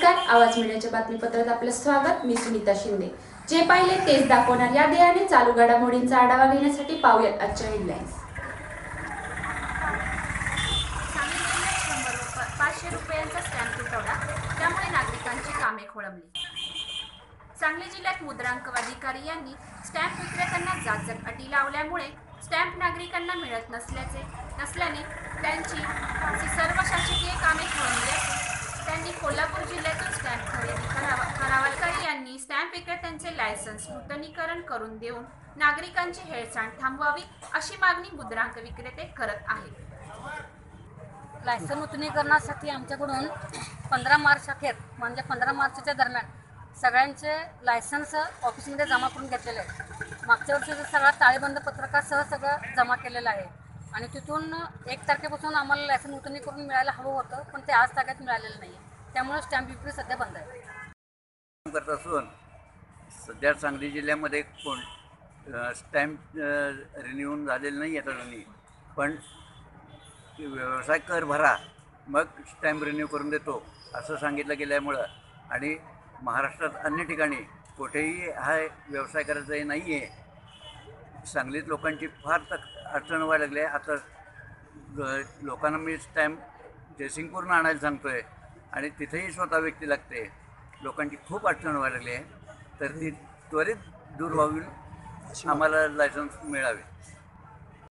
नमस्कार, आवाज मीडियाच्या बातमीपत्रात आपलं स्वागत. मी सुनीता शिंदे. जे पाहिले तेच दाखवणार या ध्येयाने चालू घडामोडींचा आढावा घेण्यासाठी पाहूयात आजच्या हेडलाईन्स. 500 रुपयांचा स्टॅम्प तुटवडा, त्यामुळे नागरिकांची कामे खोळंबली. सांगली जिल्ह्यात मुद्रांक अधिकारी यांनी स्टॅम्प विक्रेत्यांना जाचक अटी लावल्यामुळे स्टॅम्प नागरिकांना मिळत नसल्याने त्यांची सर्व शासकीय कामे खोळंबली असून त्यांनी कोल्हापूर जिल्ह्यातून स्टॅम्प खरेदी करावा. अधिकारी यांनी स्टॅम्प विक्रेत्यांचे लायसन्स नूतनीकरण करून देऊन नागरिकांची हेळसांड थांबवावी, अशी मागणी मुद्रांक विक्रेते करत आहेत. लायसन नूतनीकरणासाठी आमच्याकडून 15 मार्च अखेर म्हणजे 15 मार्चच्या दरम्यान सगळ्यांचे लायसन्स ऑफिसमध्ये जमा करून घेतलेले आहेत. मागच्या वर्षीचं सगळा ताळेबंद पत्रकासह सगळं जमा केलेलं आहे आणि तिथून 1 तारखेपासून आम्हाला लायसन नूतनीकरण मिळायला हवं होतं, पण ते आज तारखेत मिळालेलं नाही. त्यामुळे स्टॅम्प विक्री सध्या बंद आहे. करत असून सध्या सांगली जिल्ह्यामध्ये स्टॅम्प रिन्यू झालेलं नाही आहे अजूनही, पण व्यवसाय कर भरा मग स्टॅम्प रिन्यू करून देतो असं सांगितलं गेल्यामुळं आणि महाराष्ट्रात अन्य ठिकाणी कुठेही हा व्यवसाय करायचा नाही आहे. सांगलीत लोकांची फार अडचण व्हायला लागली आहे. आता लोकांना मी स्टॅम्प जयसिंगपूरनं आणायला सांगतो आहे आणि तिथेही स्वतः व्यक्ती लागते. लोकांची खूप अडचण व्हायला लागली आहे, तर ती त्वरित दूर व्हावी, आम्हाला लायसन्स मिळावे.